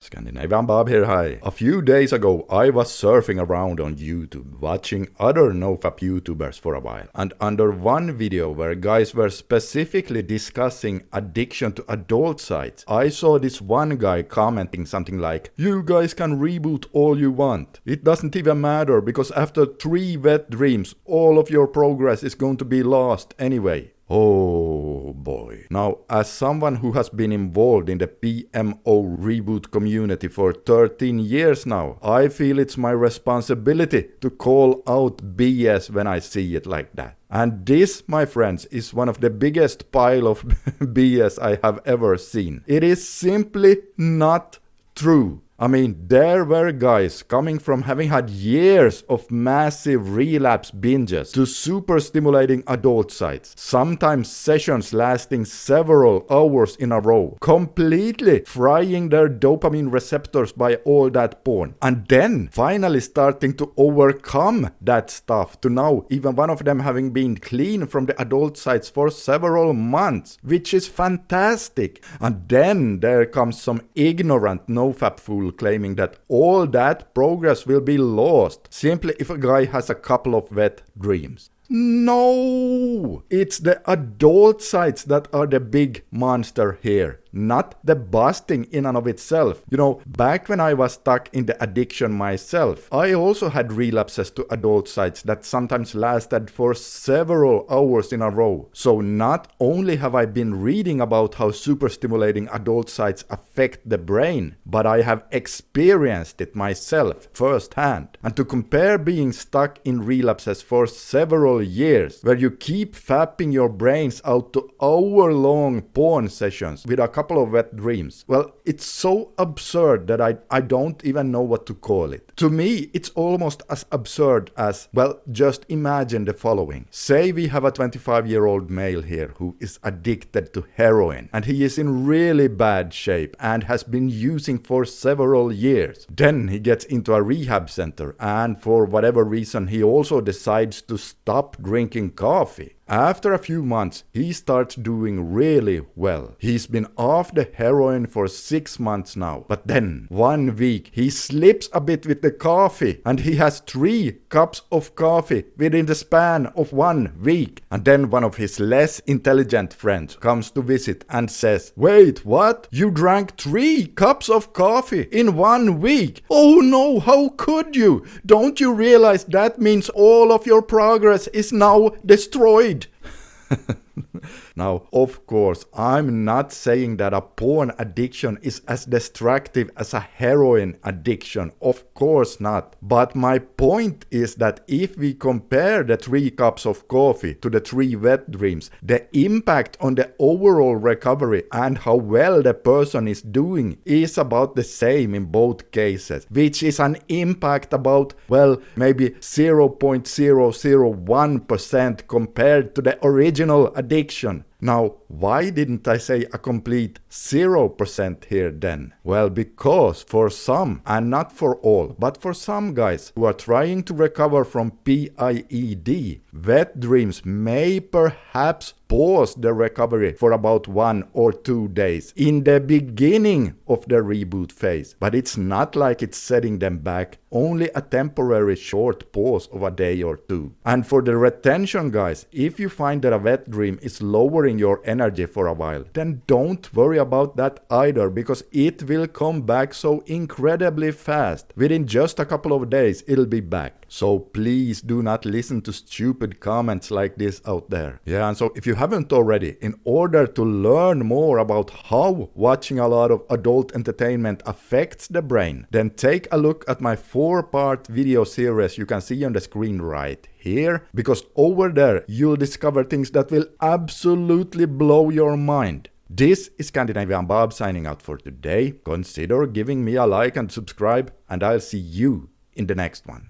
Scandinavian Bob here, hi. A few days ago, I was surfing around on YouTube, watching other NoFap YouTubers for a while. And under one video where guys were specifically discussing addiction to adult sites, I saw this one guy commenting something like, "You guys can reboot all you want. It doesn't even matter because after 3 wet dreams, all of your progress is going to be lost anyway." Oh boy. Now, as someone who has been involved in the PMO reboot community for 13 years now, I feel it's my responsibility to call out BS when I see it like that. And this, my friends, is one of the biggest pile of BS I have ever seen. It is simply not true. I mean, there were guys coming from having had years of massive relapse binges to super stimulating adult sites, sometimes sessions lasting several hours in a row, completely frying their dopamine receptors by all that porn, and then finally starting to overcome that stuff to now even one of them having been clean from the adult sites for several months, which is fantastic. And then there comes some ignorant NoFap fool claiming that all that progress will be lost simply if a guy has a couple of wet dreams. No! It's the adult sites that are the big monster here, not the busting in and of itself. You know, back when I was stuck in the addiction myself, I also had relapses to adult sites that sometimes lasted for several hours in a row. So not only have I been reading about how super stimulating adult sites affect the brain, but I have experienced it myself firsthand. And to compare being stuck in relapses for several years, where you keep fapping your brains out to hour-long porn sessions with a couple of wet dreams, well, it's so absurd that I don't even know what to call it. To me, it's almost as absurd as, well, just imagine the following. Say we have a 25-year-old male here who is addicted to heroin, and he is in really bad shape and has been using for several years. Then he gets into a rehab center, and for whatever reason, he also decides to stop drinking coffee. After a few months, he starts doing really well. He's been off the heroin for 6 months now. But then, one week, he slips a bit with the coffee and he has 3 cups of coffee within the span of 1 week. And then one of his less intelligent friends comes to visit and says, "Wait, what? You drank 3 cups of coffee in 1 week? Oh no, how could you? Don't you realize that means all of your progress is now destroyed?" Now, of course, I'm not saying that a porn addiction is as destructive as a heroin addiction. Of course not. But my point is that if we compare the 3 cups of coffee to the 3 wet dreams, the impact on the overall recovery and how well the person is doing is about the same in both cases, which is an impact about, well, maybe 0.001% compared to the original addiction. Now, why didn't I say a complete 0% here then? Well, because for some, and not for all, but for some guys who are trying to recover from PIED, wet dreams may perhaps pause the recovery for about 1 or 2 days in the beginning of the reboot phase. But it's not like it's setting them back, only a temporary short pause of a day or 2. And for the retention guys, if you find that a wet dream is lowering your energy for a while, then don't worry about that either, because it will come back so incredibly fast. Within just a couple of days, it'll be back. So please do not listen to stupid comments like this out there. Yeah, and so if you haven't already, in order to learn more about how watching a lot of adult entertainment affects the brain, then take a look at my 4-part video series you can see on the screen right here, because over there you'll discover things that will absolutely blow your mind. This is Scandinavian Bob signing out for today. Consider giving me a like and subscribe, and I'll see you in the next one.